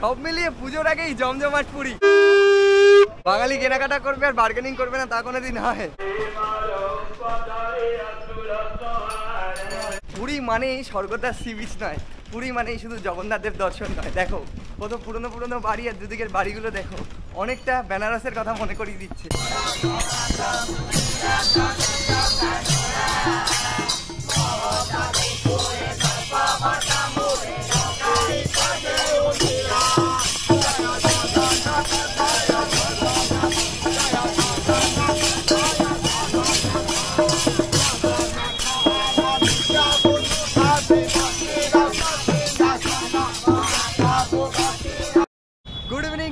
সব মিলিয়ে পুজোর আগেই জমজমাট পুরী। বাঙালি কেনাকাটা করবে আর বার্গেনিং করবে না তা কোনোদিন হয়? পুরী মানেই স্বর্গদ্বার সি বিচ নয়, পুরী মানেই শুধু জগন্নাথের দর্শন নয়। দেখো কত পুরনো পুরনো বাড়ি, আর দুদিকের বাড়িগুলো দেখো, অনেকটা বেনারসের কথা মনে করিয়ে দিচ্ছে।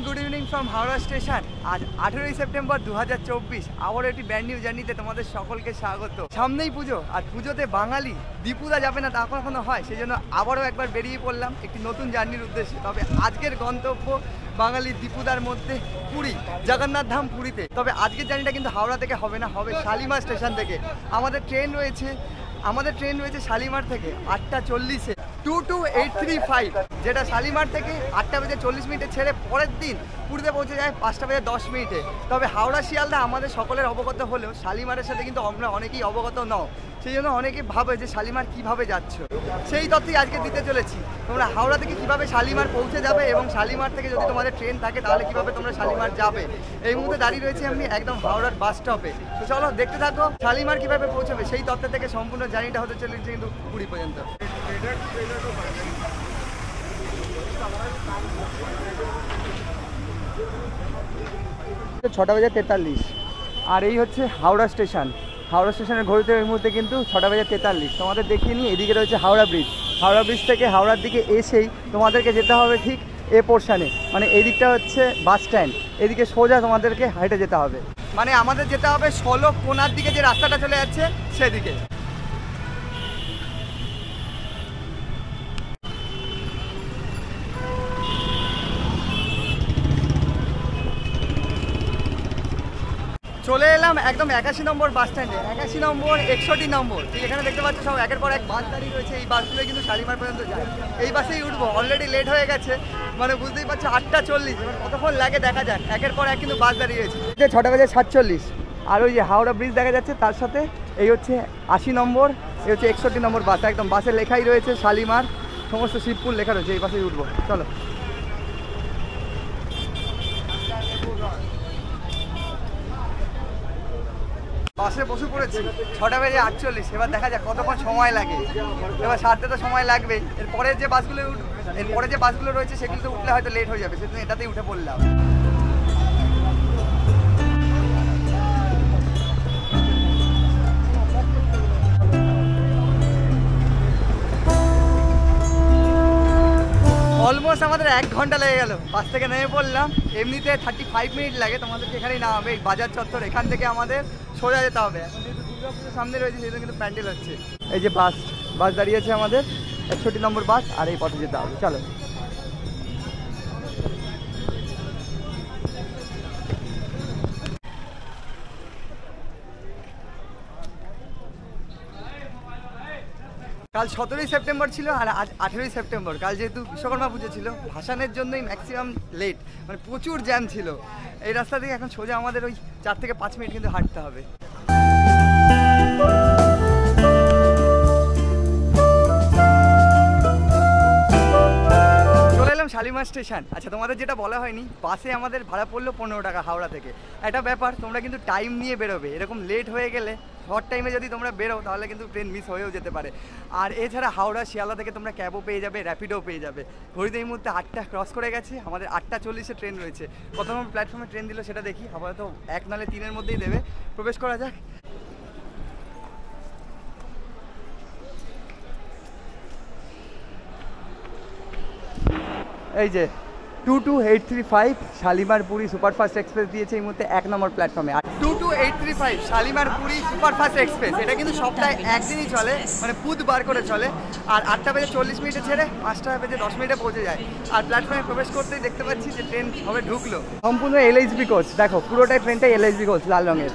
Good evening from Howrah station. আজ 18ই সেপ্টেম্বর 2024। আবার একটি ব্র্যান্ড নিউ জার্নিতে তোমাদের সকলকে স্বাগত। সামনেই পুজো, আর পুজোতে বাঙালি দীপুদা যাবে না তা কখনো হয়, সেই জন্য আবারও একবার বেরিয়ে পড়লাম একটি নতুন জার্নির উদ্দেশ্যে। তবে আজকের গন্তব্য বাঙালি দীপুদার মধ্যে পুরী, জগন্নাথ ধাম পুরীতে। তবে আজকের জার্নিটা কিন্তু হাওড়া থেকে হবে না, হবে শালিমার স্টেশন থেকে। আমাদের ট্রেন রয়েছে শালিমার থেকে 8টা 40-এ 22835, যেটা শালিমার থেকে 8টা বেজে 40 মিনিটে ছেড়ে পরের দিন পুরীতে পৌঁছে যায় 5টা বেজে 10 মিনিটে। তবে হাওড়া শিয়ালদা আমাদের সকলের অবগত হলেও শালিমারের সাথে কিন্তু আমরা অনেকেই অবগত নও, সেই জন্য অনেকে ভাবে যে শালিমার কিভাবে যাচ্ছ, সেই তথ্যই আজকে দিতে চলেছি। তোমরা হাওড়া থেকে কিভাবে শালিমার পৌঁছে যাবে এবং শালিমার থেকে যদি তোমাদের ট্রেন থাকে তাহলে কিভাবে তোমরা শালিমার যাবে। এই মুহূর্তে দাঁড়িয়ে রয়েছে আমি একদম হাওড়ার বাস স্টপে। তো চলো দেখতে থাকো শালিমার কিভাবে পৌঁছবে, সেই তথ্য থেকে সম্পূর্ণ জার্নিটা হতে চলেছে কিন্তু পুরী পর্যন্ত। 6টা বেজে 43, আর এই হচ্ছে হাওড়া স্টেশন। হাওড়া স্টেশনের ঘড়িতে এই মুহূর্তে কিন্তু 6টা বেজে 43। তোমাদের দেখিয়ে নিই, এদিকে রয়েছে হাওড়া ব্রিজ। হাওড়া ব্রিজ থেকে হাওড়ার দিকে এসেই তোমাদেরকে যেতে হবে ঠিক এ পোর্শানে, মানে এই দিকটা হচ্ছে বাস স্ট্যান্ড, এদিকে সোজা তোমাদেরকে হাইটে যেতে হবে। মানে আমাদের যেতে হবে 16 কোনার দিকে যে রাস্তাটা চলে যাচ্ছে সেদিকে। চলে এলাম একদম 81 নম্বর বাস স্ট্যান্ডে, 81 নম্বর, 61 নম্বর। ঠিক এখানে দেখতে পাচ্ছ সব একের পর এক বাস দাঁড়িয়ে রয়েছে। এই বাসগুলো কিন্তু শালিমার পর্যন্ত যায়, এই বাসেই উঠবো। অলরেডি লেট হয়ে গেছে, মানে বুঝতেই পারছো 8টা 40। এবার কতক্ষণ লাগে দেখা যাক। একের পর এক কিন্তু বাস দাঁড়িয়ে রয়েছে। 6টা বেজে 47, আর ওই যে হাওড়া ব্রিজ দেখা যাচ্ছে তার সাথে এই হচ্ছে 80 নম্বর, এই হচ্ছে 61 নম্বর বাস। একদম বাসে লেখাই রয়েছে শালিমার, সমস্ত শিবপুর লেখা রয়েছে। এই বাসেই উঠবো, চলো। বাসে বসে পড়েছি, 6টা বেজে 48। এবার দেখা যাক কতক্ষণ সময় লাগে। এবার সারতে তো সময় লাগবেই। এরপরে যে বাসগুলো রয়েছে সেগুলোতে উঠলে হয়তো লেট হয়ে যাবে, সেজন্য এটাতেই উঠে পড়লাম। অলমোস্ট আমাদের 1 ঘন্টা লেগে গেল। বাস থেকে নেমে পড়লাম, এমনিতে 35 মিনিট লাগে। তোমাদেরকে এখানেই নামাবে, এই বাজার চত্বর। এখান থেকে আমাদের সোজা যেতে হবে। এখন যেহেতু দুর্গাপুরের সামনে রয়েছে সেজন্য কিন্তু প্যান্ডেল হচ্ছে। এই যে বাস দাঁড়িয়েছে আমাদের 61 নম্বর বাস, আর এই পথে যেতে হবে, চলো। কাল 17ই সেপ্টেম্বর ছিল আর আজ 18ই সেপ্টেম্বর। কাল যেহেতু বিশ্বকর্মা পুজো ছিল, ভাসানের জন্যই ম্যাক্সিমাম লেট, মানে প্রচুর জ্যাম ছিল। এই রাস্তা থেকে এখন সোজা আমাদের ওই 4 থেকে 5 মিনিট কিন্তু হাঁটতে হবে। চলে এলাম শালিমার স্টেশন। আচ্ছা, তোমাদের যেটা বলা হয়নি, বাসে আমাদের ভাড়া পড়লো 15 টাকা হাওড়া থেকে। একটা ব্যাপার, তোমরা কিন্তু টাইম নিয়ে বেরোবে। এরকম লেট হয়ে গেলে, শর্ট টাইমে যদি তোমরা বেরো তাহলে কিন্তু ট্রেন মিস হয়েও যেতে পারে। আর এছাড়া হাওড়া শিয়ালদা থেকে তোমরা ক্যাবও পেয়ে যাবে, র্যাপিডোও পেয়ে যাবে। ঘড়িতে এই মুহূর্তে 8টা ক্রস করে গেছে, আমাদের 8টা 40-এ ট্রেন রয়েছে। কত নম্বর প্ল্যাটফর্মে ট্রেন দিল সেটা দেখি। আপাতত 1 নাহলে 3-এর মধ্যেই দেবে। প্রবেশ করা যাক। এই যে 22835 শালিমার পুরী সুপারফাস্ট এক্সপ্রেস দিয়েছে এই মুহূর্তে 1 নম্বর প্ল্যাটফর্মে। আর 22835 শালিমার পুরী সুপারফাস্ট এক্সপ্রেস, এটা কিন্তু সপ্তাহে একদিনই চলে, মানে বুধবার করে চলে। আর 8টা বেজে 40 মিনিটে ছেড়ে 5টা বেজে 10 মিনিটে পৌঁছে যায়। আর প্ল্যাটফর্মে প্রবেশ করতেই দেখতে পাচ্ছি যে ট্রেন সবে ঢুকলো। সম্পূর্ণ LHB কোচ, দেখো পুরোটাই ট্রেনটাই LHB কোচ, লাল রঙের।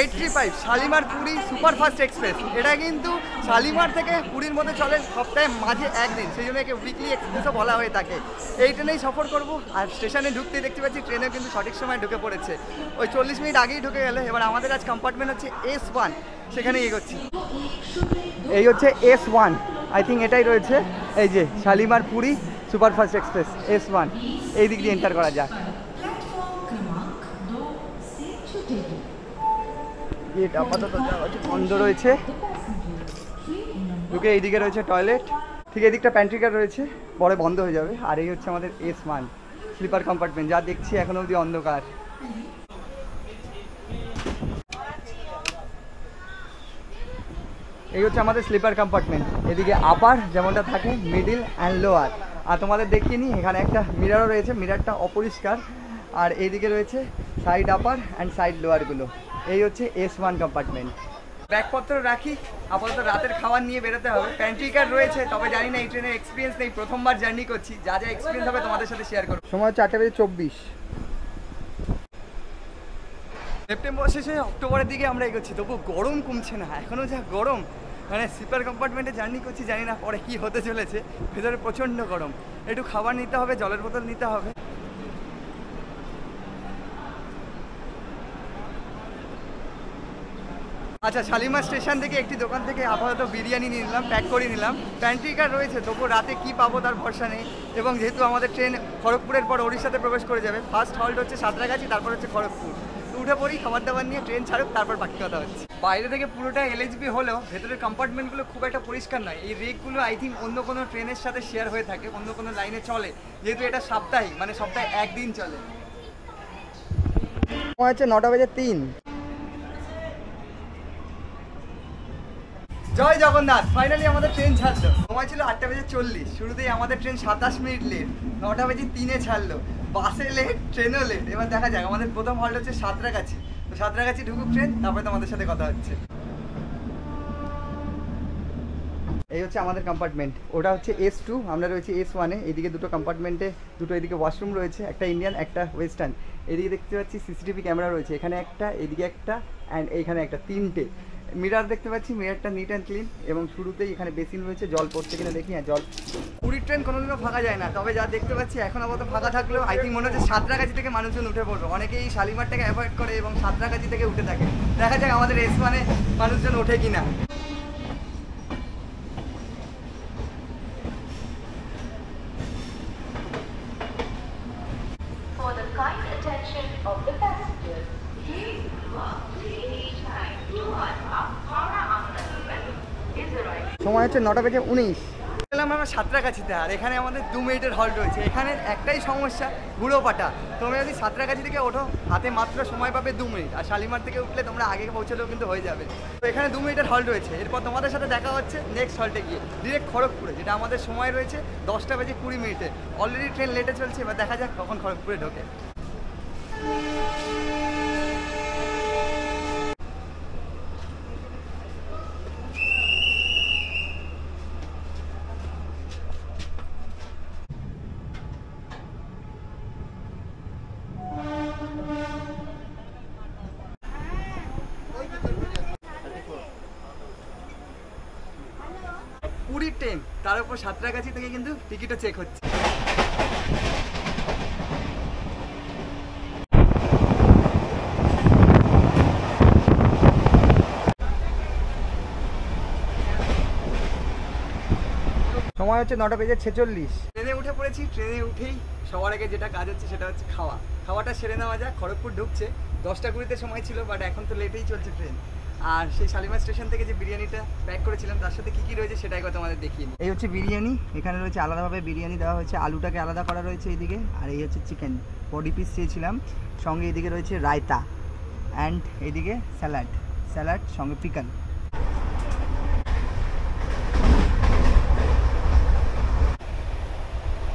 835 শালিমার পুরী সুপারফাস্ট এক্সপ্রেস। এটা কিন্তু শালিমার থেকে পুরীর মধ্যে চলে সপ্তাহে মাঝে একদিন, সেই জন্য একে উইকলি এক্সপ্রেসও বলা হয়ে থাকে। এই ট্রেনেই সফর করব। আর স্টেশনে ঢুকতেই দেখতে পাচ্ছি ট্রেনে কিন্তু সঠিক সময় ঢুকে পড়েছে, ওই 40 মিনিট আগেই ঢুকে গেলে। এবার আমাদের আজ কম্পার্টমেন্ট হচ্ছে S1, সেখানে এগোচ্ছি। এই হচ্ছে S1, আই থিঙ্ক এটাই রয়েছে। এই যে Shalimar Puri superfast express S1, এই দিক দিয়ে এন্টার করা যাক। গেট আপাতত বন্ধ রয়েছে, ঢুকে এইদিকে রয়েছে টয়লেট, ঠিক এদিকটা প্যান্ট্রি কার রয়েছে, পরে বন্ধ হয়ে যাবে। আর এই হচ্ছে আমাদের S1 স্লিপার কম্পার্টমেন্ট, যা দেখছি এখনো অবধি অন্ধকার। এই হচ্ছে আমাদের স্লিপার কম্পার্টমেন্ট, এদিকে আপার যেমনটা থাকে, মিডিল অ্যান্ড লোয়ার। আর তোমাদের দেখিয়ে নিই, এখানে একটা মিরারও রয়েছে, মিরারটা অপরিষ্কার। আর এইদিকে রয়েছে সাইড আপার অ্যান্ড সাইড লোয়ারগুলো। এই হচ্ছে S1 কম্পার্টমেন্ট। ব্যাগপত্র রাখি, আপাতত রাতের খাবার নিয়ে বেরোতে হবে। প্যান্ট্রি কার রয়েছে, তবে জানি না এই ট্রেনের এক্সপিরিয়েন্স নেই, প্রথমবার জার্নি করছি। যা যা এক্সপিরিয়েন্স হবে তোমাদের সাথে শেয়ার করবো। সময় হচ্ছে 8:24। সেপ্টেম্বর শেষে অক্টোবরের দিকে আমরা এগোচ্ছি, তবু গরম কমছে না, এখনও যা গরম। মানে স্লিপার কম্পার্টমেন্টে জার্নি করছি, জানি না পরে কী হতে চলেছে। ভেতরে প্রচণ্ড গরম, একটু খাবার নিতে হবে, জলের বোতল নিতে হবে। আচ্ছা, শালিমার স্টেশন থেকে একটি দোকান থেকে আপাতত বিরিয়ানি নিয়ে নিলাম, প্যাক করে নিলাম। প্যান্ট্রি কার রয়েছে, তবু রাতে কি পাবো তার ভরসা নেই। এবং যেহেতু আমাদের ট্রেন খড়গপুরের পর ওড়িশাতে প্রবেশ করে যাবে, ফার্স্ট হল্ট হচ্ছে সাঁতরাগাছি, তারপর হচ্ছে খড়গপুর। উঠে পড়ি, খাবার দাবার নিয়ে ট্রেন ছাড়ুক, তারপর বাকি কথা হচ্ছে। বাইরে থেকে পুরোটা LHB হলেও ভেতরের কম্পার্টমেন্টগুলো খুব একটা পরিষ্কার নয়। এই রেকগুলো আই থিঙ্ক অন্য কোনো ট্রেনের সাথে শেয়ার হয়ে থাকে, অন্য কোনো লাইনে চলে, যেহেতু এটা সাপ্তাহিক, মানে সপ্তাহে একদিন চলে। সময় হচ্ছে 9:03। জয় জগন্নাথ, ফাইনালি আমাদের ট্রেন ছাড়লো। সময় ছিল 8:40, শুরুতেই আমাদের ট্রেন 27 মিনিট লেট, 9:03 ছাড়লো। বাসে লেট, ট্রেনও লেট। এবার দেখা যাক, আমাদের প্রথম হল্ট হচ্ছে সাঁতরাগাছি। তো সাঁতরাগাছি ঢুকুক ট্রেন, তারপরে তোমাদের সাথে কথা হচ্ছে। এই হচ্ছে আমাদের কম্পার্টমেন্ট, ওটা হচ্ছে S2, আমরা রয়েছি S1-এ। এইদিকে দুটো কম্পার্টমেন্টে দুটো এদিকে ওয়াশরুম রয়েছে, একটা ইন্ডিয়ান একটা ওয়েস্টার্ন। এদিকে দেখতে পাচ্ছি CCTV ক্যামেরা রয়েছে, এখানে একটা, এদিকে একটা অ্যান্ড এইখানে একটা, তিনটে। মিরার দেখতে পাচ্ছি, মিরারটা নিট অ্যান্ড ক্লিন। এবং শুরুতেই এখানে বেসিন রয়েছে, জল পড়ছে কিনা দেখি। হ্যাঁ, জল। পুরীর ট্রেন কোনোদিনও ফাঁকা যায় না, তবে যা দেখতে পাচ্ছি এখন আপাতত ফাঁকা থাকলেও আই থিঙ্ক মনে হচ্ছে সাঁতরাগাছি থেকে মানুষজন উঠে পড়বে। অনেকেই শালিমারটাকে অ্যাভয়েড করে এবং সাঁতরাগাছি থেকে উঠে থাকে। দেখা যাক আমাদের S1-এ মানুষজন ওঠে কিনা। সময় হচ্ছে 9:19। এলাম আমরা সাঁতরাগাছিতে, আর এখানে আমাদের 2 মিনিটের হল্ট রয়েছে। এখানে একটাই সমস্যা, হুড়োপাটা। তোমরা যদি সাঁতরাগাছি থেকে ওঠো, হাতে মাত্র সময় পাবে 2 মিনিট, আর শালিমার থেকে উঠলে তোমরা আগে পৌঁছলেও কিন্তু হয়ে যাবে। তো এখানে 2 মিনিটের হল্ট রয়েছে। এরপর তোমাদের সাথে দেখা হচ্ছে নেক্সট হল্টে গিয়ে, ডিরেক্ট খড়গপুরে, যেটা আমাদের সময় রয়েছে 10:20। অলরেডি ট্রেন লেটে চলছে, এবার দেখা যাক কখন খড়গপুরে ঢোকে। পুরীর ট্রেন, তার উপর সাঁতরাগাছি থেকে কিন্তু টিকিটও চেক হচ্ছে। সময় হচ্ছে 9:46। ট্রেনে উঠে পড়েছি। ট্রেনে উঠেই সবার আগে যেটা কাজ হচ্ছে সেটা হচ্ছে খাওয়াটা সেরে নেওয়া যাক। খড়গপুর ঢুকছে, 10:20 সময় ছিল, বাট এখন তো লেটেই চলছে ট্রেন। আর সেই শালিমার স্টেশন থেকে যে বিরিয়ানিটা প্যাক করেছিলাম, তার সাথে কী কী রয়েছে সেটাই কথা আমাদের দেখিয়ে নিই। এই হচ্ছে বিরিয়ানি, এখানে রয়েছে আলাদাভাবে বিরিয়ানি দেওয়া হয়েছে, আলুটাকে আলাদা করা রয়েছে এইদিকে। আর এই হচ্ছে চিকেন 40 পিস চেয়েছিলাম, সঙ্গে এদিকে রয়েছে রায়তা অ্যান্ড এইদিকে স্যালাড সঙ্গে পিকল।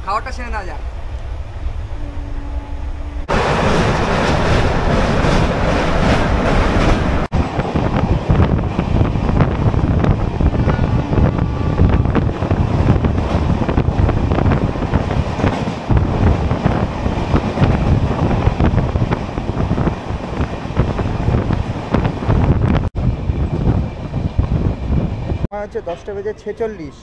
খাওয়াটা সেরে নেওয়া যাক। সময় হচ্ছে 10:46।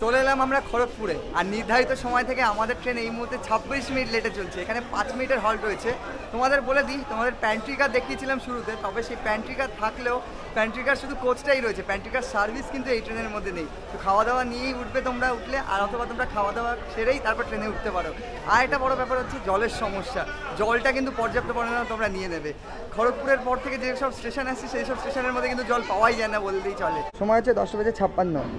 চলে এলাম আমরা খড়গপুরে, আর নির্ধারিত সময় থেকে আমাদের ট্রেন এই মুহূর্তে 26 মিনিট লেটে চলছে। এখানে 5 মিনিটের হল্ট রয়েছে। তোমাদের বলে দিই, তোমাদের প্যান্ট্রিকার দেখিয়েছিলাম শুরুতে, তবে সেই প্যান্ট্রিকার থাকলেও প্যান্ট্রিকার শুধু কোচটাই রয়েছে, প্যান্ট্রিকার সার্ভিস কিন্তু এই ট্রেনের মধ্যে নেই। তো খাওয়া দাওয়া নিয়েই উঠবে তোমরা, উঠলে আর অথবা তোমরা খাওয়া দাওয়া সেরেই তারপর ট্রেনে উঠতে পারো। আর একটা বড় ব্যাপার হচ্ছে জলের সমস্যা, জলটা কিন্তু পর্যাপ্ত পরিমাণে তোমরা নিয়ে নেবে। খড়গপুরের পর থেকে যেসব স্টেশন আসছে সেই সব স্টেশনের মধ্যে কিন্তু জল পাওয়াই যায় না বলতেই চলে। সময় হচ্ছে 10:56।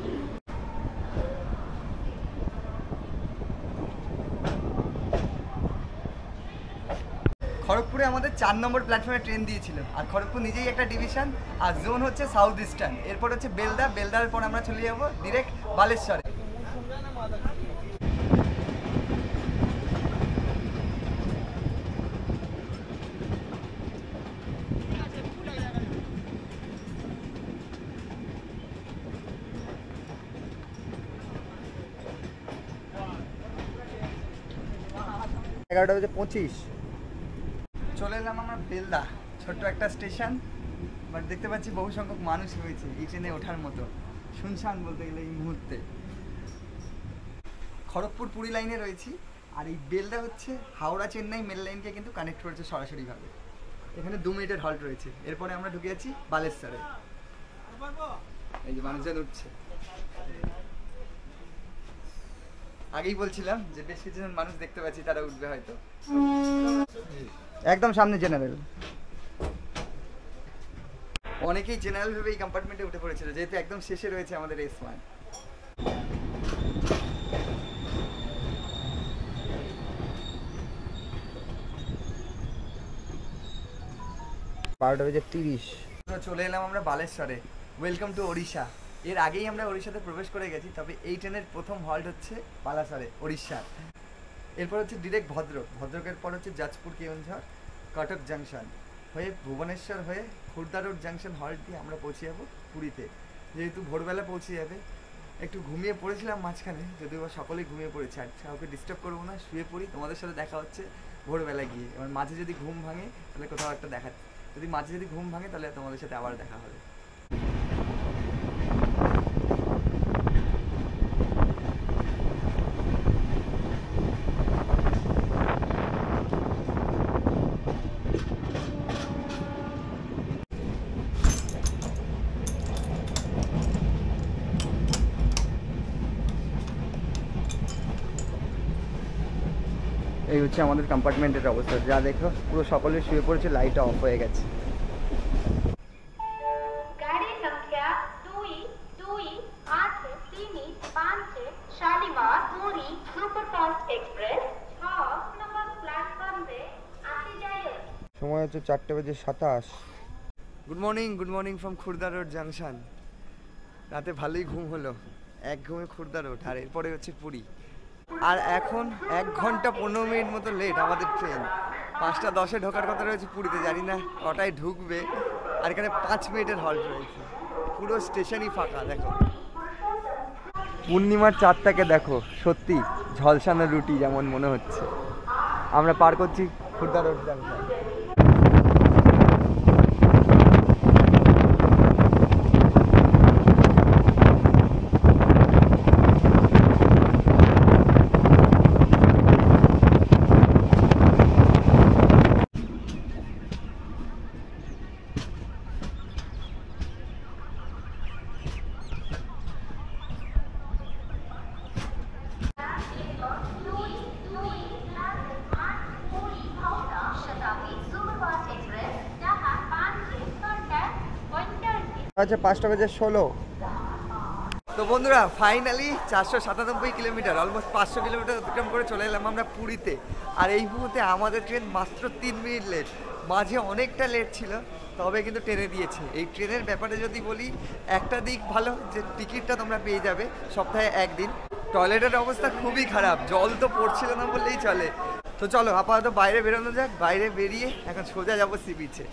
খড়গপুরে আমাদের 4 নম্বর প্ল্যাটফর্মে ট্রেন দিয়েছিল, আর খড়গপুর নিজেই একটা ডিভিশন, আর জোন হচ্ছে সাউথ ইস্টার্ন। এরপর হচ্ছে বেলদা, বেলদার পর আমরা চলে যাবো ডিরেক্ট বালেশ্বরে। এগারোটা বেজে 25। চলে এলাম আমরা বেলদা, ছোট্ট একটা স্টেশন, বাট দেখতে পাচ্ছি বহু সংখ্যক মানুষ হয়েছে এই ট্রেনে ওঠার মতো। শুনশান বলতে গেলে এই মুহূর্তে। খড়গপুর পুরী লাইনে রয়েছি, আর এই বেলদা হচ্ছে হাওড়া চেন্নাই মেল লাইনকে কিন্তু কানেক্ট করেছে সরাসরিভাবে। এখানে 2 মিনিটের হল্ট রয়েছে। এরপরে আমরা ঢুকে যাচ্ছি বালেশ্বরে। এই যে মানুষজন উঠছে, আগেই বলছিলাম যে বেশ কিছুজন মানুষ দেখতে পাচ্ছি, তারা উঠবে হয়তো। একদম সামনে জেনারেল। অনেকেই জেনারেল ভেবে এই কম্পার্টমেন্টে উঠে পড়েছিল, যেহেতু একদম শেষে রয়েছে আমাদের S1। 12:30। চলে এলাম আমরা বালেশ্বরে। Welcome to Odisha. এর আগেই আমরা ওড়িশাতে প্রবেশ করে গেছি, তবে এই ট্রেনের প্রথম হল্ট হচ্ছে বালাসরে, ওড়িশা। এরপর হচ্ছে ডিরেক্ট ভদ্রকের পর হচ্ছে যাজপুর কেওনঝড় কটক জাংশন হয়ে ভুবনেশ্বর হয়ে খুর্দা রোড জাংশন হল্ট দিয়ে আমরা পৌঁছে যাবো পুরীতে। যেহেতু ভোরবেলা পৌঁছে যাবে, একটু ঘুমিয়ে পড়েছিলাম মাঝখানে, যদিও সকলেই ঘুমিয়ে পড়েছে, আর কাউকে ডিস্টার্ব করবো না, শুয়ে পড়ি। তোমাদের সাথে দেখা হচ্ছে ভোরবেলা গিয়ে। এবার মাঝে যদি ঘুম ভাঙে তাহলে কোথাও একটা দেখা, মাঝে যদি ঘুম ভাঙে তাহলে তোমাদের সাথে আবার দেখা হবে। এই হচ্ছে আমাদের কম্পার্টমেন্টের অবস্থা, যা দেখো পুরো সকলে শুয়ে পড়েছে, লাইট অফ হয়ে গেছে। গাড়ি সংখ্যা 2283 শালিমার পুরী সুপারফাস্ট এক্সপ্রেস 6 নম্বর প্ল্যাটফর্মে আসি যায়। সময় হচ্ছে 4:27। Good morning from Khurda road junction. রাতে ভালোই ঘুম হলো, এক ঘুমে খুর্দা রোড, আর এরপরে হচ্ছে পুরী। আর এখন 1 ঘন্টা 15 মিনিট মতো লেট আমাদের ট্রেন। 5:10-এ ঢোকার কথা রয়েছে পুরীতে, জানি না কটায় ঢুকবে। আর এখানে 5 মিনিটের হল্ট রয়েছে, পুরো স্টেশনই ফাঁকা। দেখো পূর্ণিমার চাঁদটাকে দেখো, সত্যি ঝলসানো রুটি যেমন মনে হচ্ছে। আমরা পার করছি খুর্দা রোড জাংশন। আচ্ছা 5:16। তো বন্ধুরা, ফাইনালি 497 কিলোমিটার, অলমোস্ট 500 কিলোমিটার অতিক্রম করে চলে এলাম আমরা পুরীতে। আর এই মুহূর্তে আমাদের ট্রেন মাত্র 3 মিনিট লেট। মাঝে অনেকটা লেট ছিল, তবে কিন্তু ট্রেনে দিয়েছে। এই ট্রেনের ব্যাপারে যদি বলি, একটা দিক ভালো যে টিকিটটা তোমরা পেয়ে যাবে সপ্তাহে 1 দিন। টয়লেটের অবস্থা খুবই খারাপ, জল তো পড়ছিল না বললেই চলে। তো চলো আপাতত বাইরে বেরোনো যাক। বাইরে বেরিয়ে এখন সোজা যাবো সি বিচে।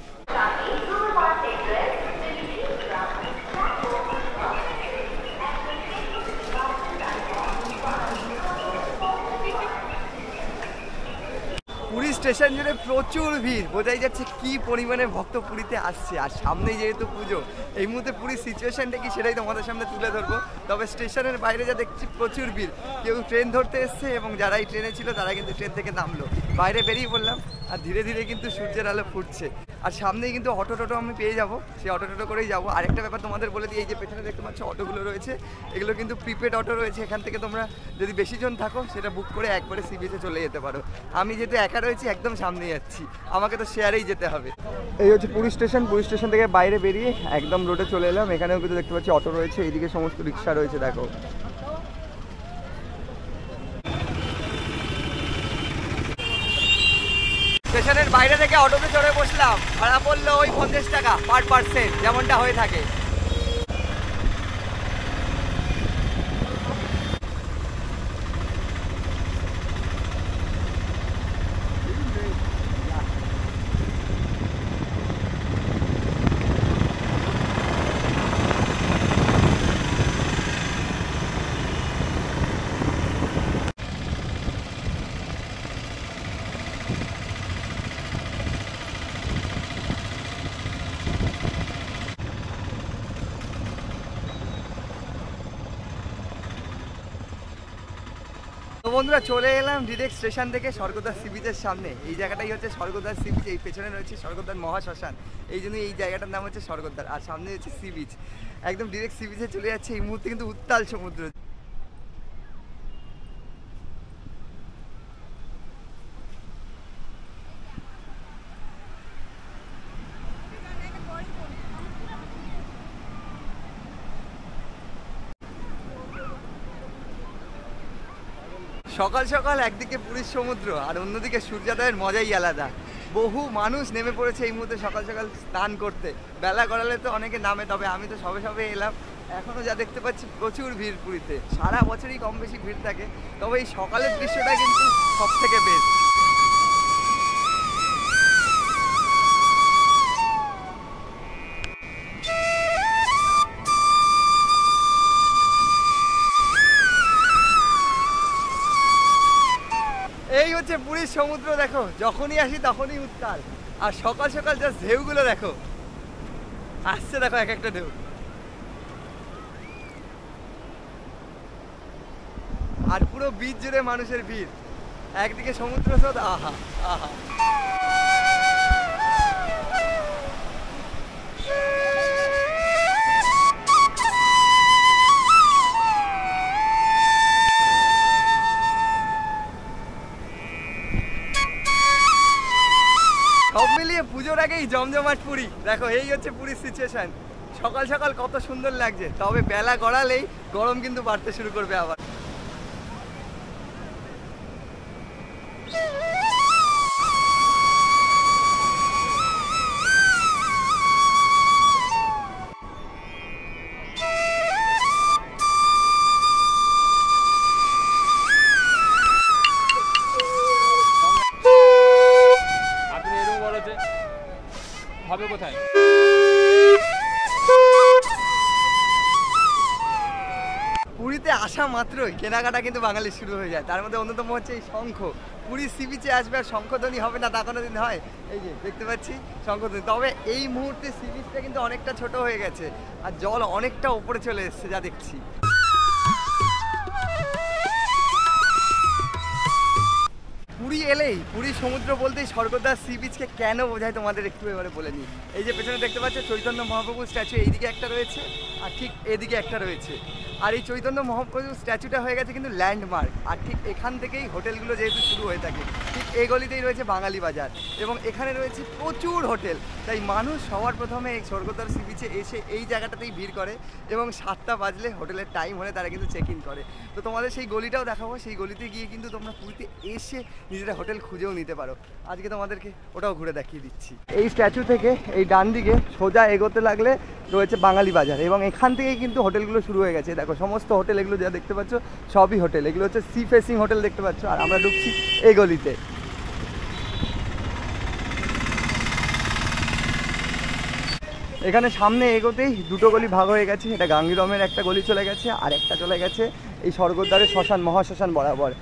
স্টেশন জুড়ে প্রচুর ভিড়, বোঝাই যাচ্ছে কি পরিমাণে ভক্ত পুরীতে আসছে। আর সামনেই যেহেতু পুজো, এই মুহূর্তে পুরীর সিচুয়েশনটা কি সেটাই তোমাদের সামনে তুলে ধরবো। তবে স্টেশনের বাইরে যা দেখছি প্রচুর ভিড়, কেউ ট্রেন ধরতে এসছে এবং যারা এই ট্রেনে ছিল তারা কিন্তু ট্রেন থেকে নামলো, বাইরে বেরিয়ে পড়লাম। আর ধীরে ধীরে কিন্তু সূর্যের আলো ফুটছে। আর সামনেই কিন্তু অটো টোটো আমি পেয়ে যাবো, সেই অটো টোটো করেই যাবো। আরেকটা ব্যাপার তোমাদের বলে দিই, এই যে পেছনে দেখতে পাচ্ছ অটোগুলো রয়েছে, এগুলো কিন্তু প্রিপেড অটো রয়েছে। এখান থেকে তোমরা যদি বেশি জন থাকো সেটা বুক করে একবারে সি বিচে চলে যেতে পারো। আমি যেহেতু একা রয়েছি একদম সামনে যাচ্ছি, আমাকে তো শেয়ারেই যেতে হবে। এই হচ্ছে পুরী স্টেশন। পুরী স্টেশন থেকে বাইরে বেরিয়ে একদম রোডে চলে এলাম। এখানেও কিন্তু দেখতে পাচ্ছি অটো রয়েছে, এইদিকে সমস্ত রিক্সা রয়েছে। দেখো স্টেশনের বাইরে থেকে অটোতে চড়ে বসলাম, ভাড়া পড়লো ওই 50 টাকা পার পার্সেন্ট, যেমনটা হয়ে থাকে। তো বন্ধুরা চলে এলাম ডিরেক্ট স্টেশন থেকে স্বর্গদ্বার সি বিচের সামনে। এই জায়গাটাই হচ্ছে স্বর্গদ্বার সি বিচ। এই পেছনে রয়েছে স্বর্গদ্বার মহাশ্মশান, এই জন্য এই জায়গাটার নাম হচ্ছে স্বর্গদ্বার। আর সামনে হচ্ছে সি বিচ, একদম ডিরেক্ট সি বিচে চলে যাচ্ছে। এই মুহূর্তে কিন্তু উত্তাল সমুদ্র। সকাল সকাল একদিকে পুরীর সমুদ্র আর অন্যদিকে সূর্যোদয়ের মজাই আলাদা। বহু মানুষ নেমে পড়েছে এই মুহূর্তে সকাল সকাল স্নান করতে। বেলা গড়ালে তো অনেকে নামে, তবে আমি তো সবে সবে এলাম, এখনও যা দেখতে পাচ্ছি প্রচুর ভিড় পুরীতে। সারা বছরই কম বেশি ভিড় থাকে, তবে এই সকালের দৃশ্যটা কিন্তু সব থেকে বেস্ট। এই হচ্ছে পুরীর সমুদ্র। দেখো যখনই আসি তখনই উত্তাল। আর সকাল সকাল জাস্ট ঢেউগুলো দেখো, আসছে দেখো এক একটা ঢেউ। আর পুরো বিচ জুড়ে মানুষের ভিড়, একদিকে সমুদ্র স্রোত, আহা আহা। সব মিলিয়ে পুজোর আগেই জমজমাট পুরী। দেখো এই হচ্ছে পুরীর সিচুয়েশন। সকাল সকাল কত সুন্দর লাগছে, তবে বেলা গড়ালেই গরম কিন্তু বাড়তে শুরু করবে আবার। হবে কোথায়? পুরীতে আসা মাত্রই কেনাকাটা কিন্তু বাঙালির শুরু হয়ে যায়। তার মধ্যে অন্যতম হচ্ছে এই শঙ্খ। পুরীর সি বিচে আসবে আর শঙ্খধ্বনি হবে না তা কোনো দিন হয়? এই যে দেখতে পাচ্ছি শঙ্খধ্বনি। তবে এই মুহূর্তে সি বিচটা কিন্তু অনেকটা ছোট হয়ে গেছে আর জল অনেকটা উপরে চলে এসছে যা দেখছি। পুরী এলেই পুরীর সমুদ্র বলতেই স্বর্গদ্বার সি বিচকে কেন বোঝায় তোমাদের একটু এবারে বলে নিই। এই যে পেছনে দেখতে পাচ্ছ চৈতন্য মহাপ্রভুর স্ট্যাচু, এইদিকে একটা রয়েছে আর ঠিক এদিকে একটা রয়েছে। আর এই চৈতন্য মহাপ্রভুর স্ট্যাচুটা হয়ে গেছে কিন্তু ল্যান্ডমার্ক। আর ঠিক এখান থেকেই হোটেলগুলো যেহেতু শুরু হয়ে থাকে, ঠিক এই গলিতেই রয়েছে বাঙালি বাজার এবং এখানে রয়েছে প্রচুর হোটেল। তাই মানুষ সবার প্রথমে এই স্বর্গদ্বার সি বিচে এসে এই জায়গাটাতেই ভিড় করে এবং 7টা বাজলে হোটেলের টাইম হলে তারা কিন্তু চেক ইন করে। তো তোমাদের সেই গলিটাও দেখাবো, সেই গলিতে গিয়ে কিন্তু তোমরা পুরীতে এসে নিজেরা হোটেল খুঁজেও নিতে পারো। আজকে তোমাদেরকে ওটাও ঘুরে দেখিয়ে দিচ্ছি। এই স্ট্যাচু থেকে এই ডান দিকে সোজা এগোতে লাগলে রয়েছে বাঙালি বাজার এবং এখান থেকেই কিন্তু হোটেলগুলো শুরু হয়ে গেছে। দেখো সমস্ত হোটেল এগুলো যা দেখতে পাচ্ছ সবই হোটেল, এগুলো হচ্ছে সি ফেসিং হোটেল দেখতে পাচ্ছ। আর আমরা ঢুকছি এই গলিতে। এখানে সামনে এগোতেই দুটো গলি ভাগ হয়ে গেছে। এটা গাঙ্গীরমের একটা গলি চলে গেছে আর একটা চলে গেছে এই স্বর্গদ্বারের শ্মশান মহাশ্মশান বরাবর।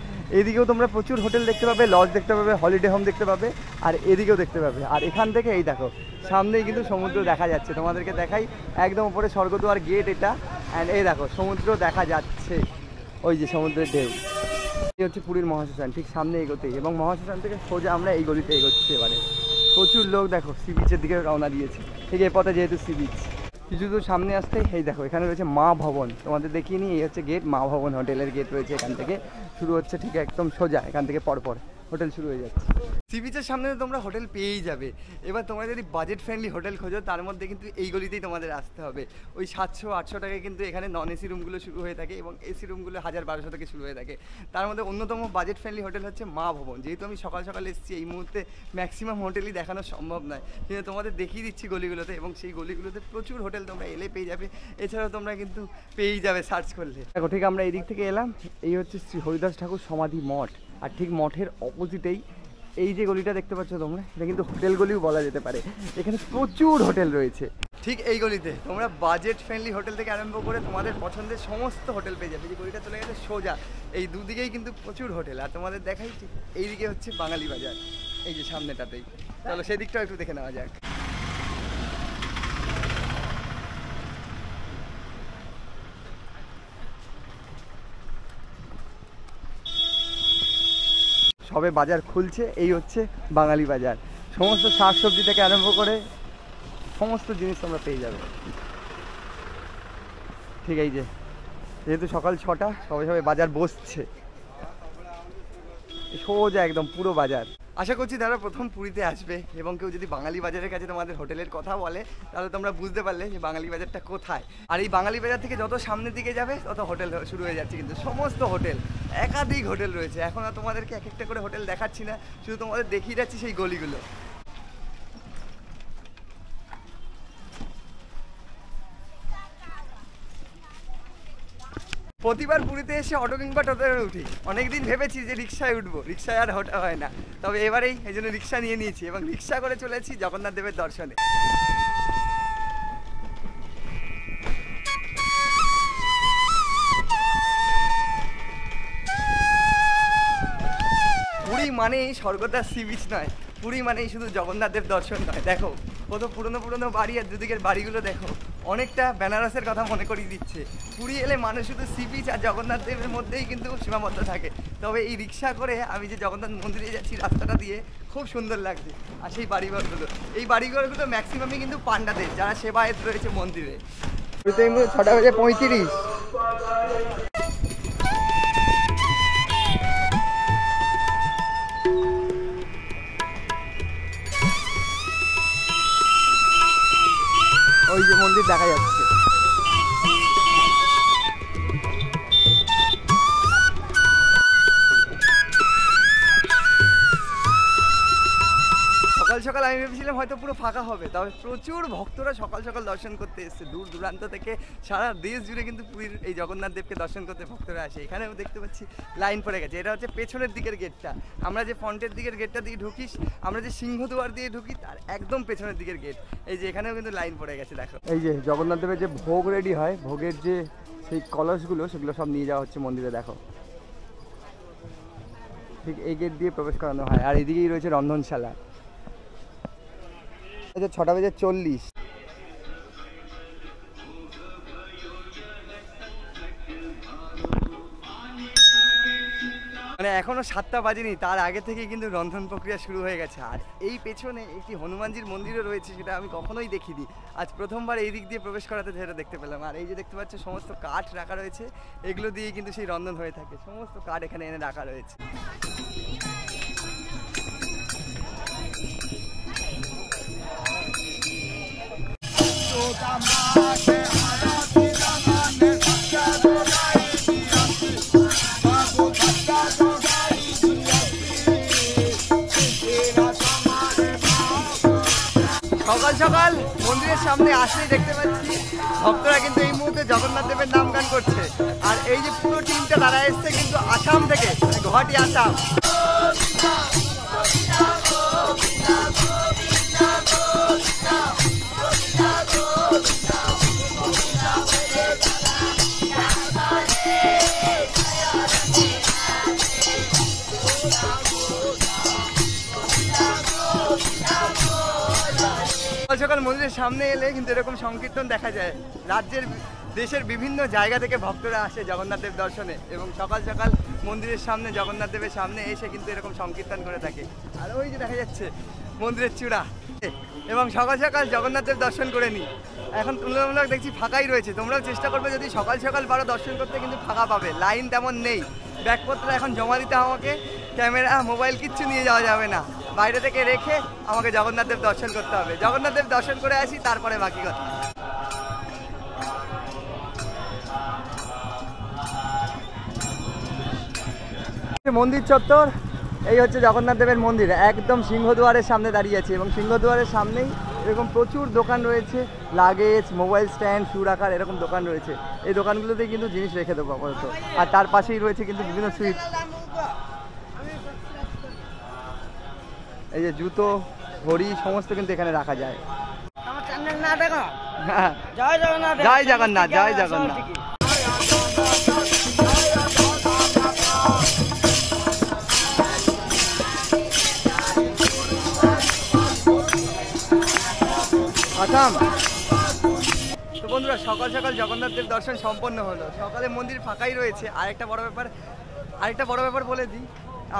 এদিকেও তোমরা প্রচুর হোটেল দেখতে পাবে, লজ দেখতে পাবে, হলিডে হোম দেখতে পাবে, আর এদিকেও দেখতে পাবে। আর এখান থেকে এই দেখো সামনেই কিন্তু সমুদ্র দেখা যাচ্ছে, তোমাদেরকে দেখাই, একদম উপরে স্বর্গদ্বার গেট এটা। অ্যান্ড এই দেখো সমুদ্র দেখা যাচ্ছে, ওই যে সমুদ্রের ঢেউ। এই হচ্ছে পুরীর মহাশ্মশান, ঠিক সামনে এগোতেই, এবং মহাশ্মশান থেকে সোজা আমরা এই গলিতে এগোচ্ছি। এবারে প্রচুর লোক দেখো সি বিচের দিকে রওনা দিয়েছে, ঠিক এই পথে যেহেতু সি বিচ। কিছু দূর সামনে আসতেই এই দেখো এখানে রয়েছে মা ভবন, তোমাদের দেখিয়ে নিই, এই হচ্ছে গেট, মা ভবন হোটেলের গেট রয়েছে, এখান থেকে শুরু হচ্ছে, ঠিক একদম সোজা এখান থেকে পরপর হোটেল শুরু হয়ে যাচ্ছে। সি বিচের সামনে তোমরা হোটেল পেয়েই যাবে। এবার তোমরা যদি বাজেট ফ্রেন্ডলি হোটেল খোঁজো, তার মধ্যে কিন্তু এই গলিতেই তোমাদের আসতে হবে। ওই 700-800 টাকায় কিন্তু এখানে নন এসি রুমগুলো শুরু হয়ে থাকে, এবং এসি রুমগুলো 1000-1200 থেকে শুরু হয়ে থাকে। তার মধ্যে অন্যতম বাজেট ফ্রেন্ডলি হোটেল হচ্ছে মা ভবন। যেহেতু আমি সকাল সকাল এসেছি, এই মুহূর্তে ম্যাক্সিমাম হোটেলই দেখানো সম্ভব নয়, কিন্তু তোমাদের দেখিয়ে দিচ্ছি গলিগুলোতে, এবং সেই গলিগুলোতে প্রচুর হোটেল তোমরা এলে পেয়ে যাবে। এছাড়াও তোমরা কিন্তু পেয়েই যাবে সার্চ করলে। দেখো ঠিক আমরা এই দিক থেকে এলাম, এই হচ্ছে শ্রী হরিদাস ঠাকুর সমাধি মঠ, আর ঠিক মঠের অপোজিটেই এই যে গলিটা দেখতে পাচ্ছ তোমরা, এটা কিন্তু হোটেল গলিও বলা যেতে পারে। এখানে প্রচুর হোটেল রয়েছে। ঠিক এই গলিতে তোমরা বাজেট ফ্রেন্ডলি হোটেল থেকে আরম্ভ করে তোমাদের পছন্দের সমস্ত হোটেল পেয়ে যাবে। যে গলিটা চলে গেছে সোজা, এই দুদিকেই কিন্তু প্রচুর হোটেল। আর তোমাদের দেখাই ঠিক এইদিকে হচ্ছে বাঙালি বাজার, এই যে সামনেটাতেই। চলো সেই দিকটাও একটু দেখে নেওয়া যাক। সবে বাজার খুলছে, এই হচ্ছে বাঙালি বাজার। সমস্ত শাকসবজি থেকে আরম্ভ করে সমস্ত জিনিস তোমরা পেয়ে যাবে। ঠিক এই যে যেহেতু সকাল 6টা, সবাই বাজার বসছে, সোজা একদম পুরো বাজার। আশা করছি যারা প্রথম পুরীতে আসবে এবং কেউ যদি বাঙালি বাজারের কাছে তোমাদের হোটেলের কথা বলে, তাহলে তোমরা বুঝতে পারলে যে বাঙালি বাজারটা কোথায়। আর এই বাঙালি বাজার থেকে যত সামনের দিকে যাবে তত হোটেল শুরু হয়ে যাচ্ছে, কিন্তু সমস্ত হোটেল, একাধিক হোটেল রয়েছে। এখন আর তোমাদেরকে এক একটা করে হোটেল দেখাচ্ছি না, শুধু তোমাদের দেখিয়ে যাচ্ছি সেই গলিগুলো। প্রতিবার পুরীতে এসে অটো কিংবা টোটোতে উঠি। অনেকদিন ভেবেছি যে রিক্সায় উঠবো, রিক্সায় আর ওঠা হয় না, তবে এবারেই এই জন্য রিক্সা নিয়ে নিয়েছি এবং রিক্সা করে চলেছি জগন্নাথ দেবের দর্শনে। পুরী মানেই স্বর্গদ্বার সি বিচ নয়, পুরী মানেই শুধু জগন্নাথ দেব দর্শন নয়। দেখো কত পুরনো পুরনো বাড়ি, আর দুদিকের বাড়িগুলো দেখো, অনেকটা বেনারসের কথা মনে করিয়ে দিচ্ছে। পুরী এলে মানুষ শুধু সি বিচ আর জগন্নাথ দেবের মধ্যেই কিন্তু সীমাবদ্ধ থাকে। তবে এই রিক্সা করে আমি যে জগন্নাথ মন্দিরে যাচ্ছি, রাস্তাটা দিয়ে খুব সুন্দর লাগছে। আর সেই বাড়িঘরগুলো, এই বাড়িঘরগুলো ম্যাক্সিমামই কিন্তু পান্ডাদের, যারা সেবায়েত রয়েছে মন্দিরে। 6:35। ওই যে মন্দির দেখা যাচ্ছে। সকাল সকাল আমি ভেবেছিলাম হয়তো পুরো ফাঁকা হবে, তবে প্রচুর ভক্তরা সকাল সকাল দর্শন করতে এসছে। দূর দূরান্ত থেকে সারা দেশ জুড়ে কিন্তু পুরীর এই জগন্নাথ দেবকে দর্শন করতে ভক্তরা আসে। এখানেও দেখতে পাচ্ছি লাইন পড়ে গেছে। এটা হচ্ছে পেছনের দিকের গেটটা। আমরা যে ফ্রন্টের দিকের গেটটা দিয়ে ঢুকিস, আমরা যে সিংহদুয়ার দিয়ে ঢুকি, তার একদম পেছনের দিকের গেট। এই যে এখানেও কিন্তু লাইন পড়ে গেছে। দেখো এই যে জগন্নাথ দেবের যে ভোগ রেডি হয়, ভোগের যে সেই কলসগুলো, সেগুলো সব নিয়ে যাওয়া হচ্ছে মন্দিরে। দেখো ঠিক এই গেট দিয়ে প্রবেশ করানো হয়। আর এদিকেই রয়েছে রন্ধনশালা। 6:40। মানে এখনো 7টা বাজেনি, তার আগে থেকে কিন্তু রন্ধন প্রক্রিয়া শুরু হয়ে গেছে। আর এই পেছনে একটি হনুমানজির মন্দিরও রয়েছে, সেটা আমি কখনোই দেখিনি। আজ প্রথমবার এই দিক দিয়ে প্রবেশ করাতে সেটা দেখতে পেলাম। আর এই যে দেখতে পাচ্ছ সমস্ত কাঠ রাখা রয়েছে, এগুলো দিয়েই কিন্তু সেই রন্ধন হয়ে থাকে। সমস্ত কাঠ এখানে এনে রাখা রয়েছে। সকাল সকাল মন্দিরের সামনে আসলেই দেখতে পাচ্ছি ভক্তরা কিন্তু এই মুহূর্তে জগন্নাথ দেবের নাম গান করছে। আর এই যে পুরো টিমটা তারা এসছে কিন্তু আসাম থেকে, গুয়াহাটি আসাম। সকাল মন্দিরের সামনে এলে কিন্তু এরকম সংকীর্তন দেখা যায়। দেশের বিভিন্ন জায়গা থেকে ভক্তরা আসে জগন্নাথ দেব দর্শনে, এবং সকাল সকাল মন্দিরের সামনে জগন্নাথ দেবের সামনে এসে কিন্তু এরকম সংকীর্তন করে থাকে। আর ওই যে দেখা যাচ্ছে মন্দিরের চূড়া, এবং সকাল সকাল জগন্নাথ দেব দর্শন করে নিই। এখন তুলনামূলক দেখছি ফাঁকাই রয়েছে। তোমরাও চেষ্টা করবে যদি সকাল সকাল পারো দর্শন করতে, কিন্তু ফাঁকা পাবে, লাইন তেমন নেই। ব্যাগপত্র এখন জমা দিতে আমাকে, ক্যামেরা মোবাইল কিচ্ছু নিয়ে যাওয়া যাবে না, বাইরে থেকে রেখে আমাকে জগন্নাথ দেব দর্শন করতে হবে। জগন্নাথ দেব দর্শন করে আসি, তারপরে বাকি কথা। মন্দির চত্বর, এই হচ্ছে জগন্নাথ দেবের মন্দির, একদম সিংহদুয়ারের সামনে দাঁড়িয়ে আছে, এবং সিংহদুয়ারের সামনেই এরকম প্রচুর দোকান রয়েছে, লাগেজ, মোবাইল স্ট্যান্ড, শু রাখার এরকম দোকান রয়েছে। এই দোকানগুলোতেই কিন্তু জিনিস রেখে দেবো আপাতত। আর তার পাশেই রয়েছে কিন্তু বিভিন্ন সুইট, এই যে জুতো, ঘড়ি সমস্ত কিন্তু এখানে রাখা যায়। হ্যাঁ, জয় জগন্নাথ, জয় জগন্নাথ, জয় জগন্নাথ। তো বন্ধুরা, সকাল সকাল জগন্নাথ দেব দর্শন সম্পন্ন হলো। সকালে মন্দির ফাঁকাই রয়েছে। আরেকটা বড় ব্যাপার বলে দিই,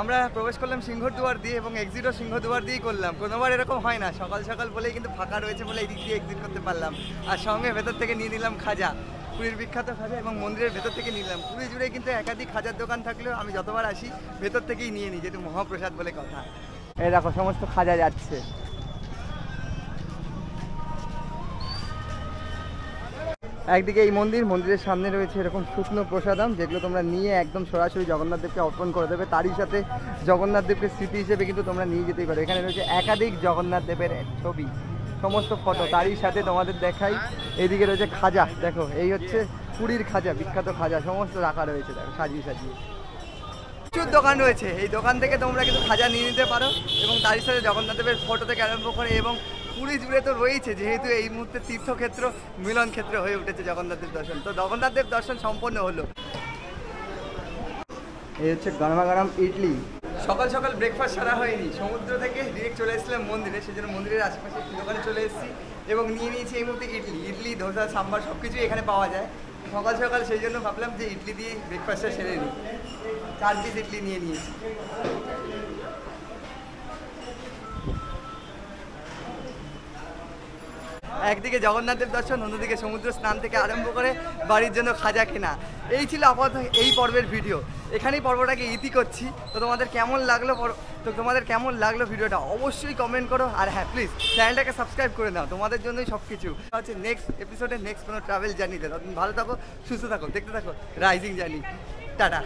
আমরা প্রবেশ করলাম সিংহদুয়ার দিয়ে, এবং এক্সিটও সিংহদুয়ার দিয়েই করলাম। কোনোবার এরকম হয় না, সকাল সকাল বলেই কিন্তু ফাঁকা রয়েছে বলে এই দিক দিয়ে এক্সিট করতে পারলাম। আর সঙ্গে ভেতর থেকে নিয়ে নিলাম খাজা, পুরীর বিখ্যাত খাজা, এবং মন্দিরের ভেতর থেকে নিলাম। পুরী জুড়ে কিন্তু একাধিক খাজার দোকান থাকলেও আমি যতবার আসি ভেতর থেকেই নিয়ে নিই, যেহেতু মহাপ্রসাদ বলে কথা। এই দেখো সমস্ত খাজা যাচ্ছে। একদিকে এই মন্দিরের সামনে রয়েছে এরকম শুকনো প্রসাদম, যেগুলো তোমরা নিয়ে একদম সরাসরি জগন্নাথ দেবকে অর্পণ করে দেবে। তারই সাথে জগন্নাথ দেবকে স্মৃতি হিসেবে কিন্তু তোমরা নিয়ে যেতেই পারো। এখানে রয়েছে একাধিক জগন্নাথ দেবের ছবি, সমস্ত ফটো। তারই সাথে তোমাদের দেখাই, এইদিকে রয়েছে খাজা, দেখো এই হচ্ছে পুরীর খাজা, বিখ্যাত খাজা, সমস্ত রাখা রয়েছে, দেখো সাজিয়ে সাজিয়ে। প্রচুর দোকান রয়েছে, এই দোকান থেকে তোমরা কিন্তু খাজা নিয়ে নিতে পারো, এবং তারই সাথে জগন্নাথ দেবের ফটো থেকে আরম্ভ করে, এবং পুরী জুড়ে তো রয়েছে, যেহেতু এই মুহূর্তে তীর্থক্ষেত্র, মিলন ক্ষেত্র হয়ে উঠেছে জগন্নাথ দেব দর্শন। তো জগন্নাথ দেব দর্শন সম্পন্ন হলো। এই হচ্ছে গরমা গরম ইডলি। সকাল সকাল ব্রেকফাস্ট সারা হয়নি, সমুদ্র থেকে ডিরেক্ট চলে এসেছিলাম মন্দিরে, সেই জন্য মন্দিরের আশেপাশে একটি দোকানে চলে এসেছি, এবং নিয়ে নিয়েছি এই মুহূর্তে ইডলি, ধোসা, সাম্বার সব কিছুই এখানে পাওয়া যায় সকাল সকাল। সেই জন্য ভাবলাম যে ইডলি দিয়ে ব্রেকফাস্টটা সেরে নিই। 4 পিস ইডলি নিয়ে নিয়েছি। একদিকে জগন্নাথ দেব দর্শন, অন্যদিকে সমুদ্র স্নান থেকে আরম্ভ করে বাড়ির জন্য খাজা কেনা। এই ছিল আপাতত এই পর্বের ভিডিও। এখানেই পর্বটাকে ইতি করছি। তো তোমাদের কেমন লাগলো ভিডিওটা অবশ্যই কমেন্ট করো। আর হ্যাঁ, প্লিজ চ্যানেলটাকে সাবস্ক্রাইব করে নাও, তোমাদের জন্যই সব কিছু হচ্ছে। নেক্সট এপিসোডে নেক্সট কোনো ট্রাভেল জার্নিতে। ভালো থাকো, সুস্থ থাকো, দেখতে থাকো রাইজিং জার্নি। টাটা।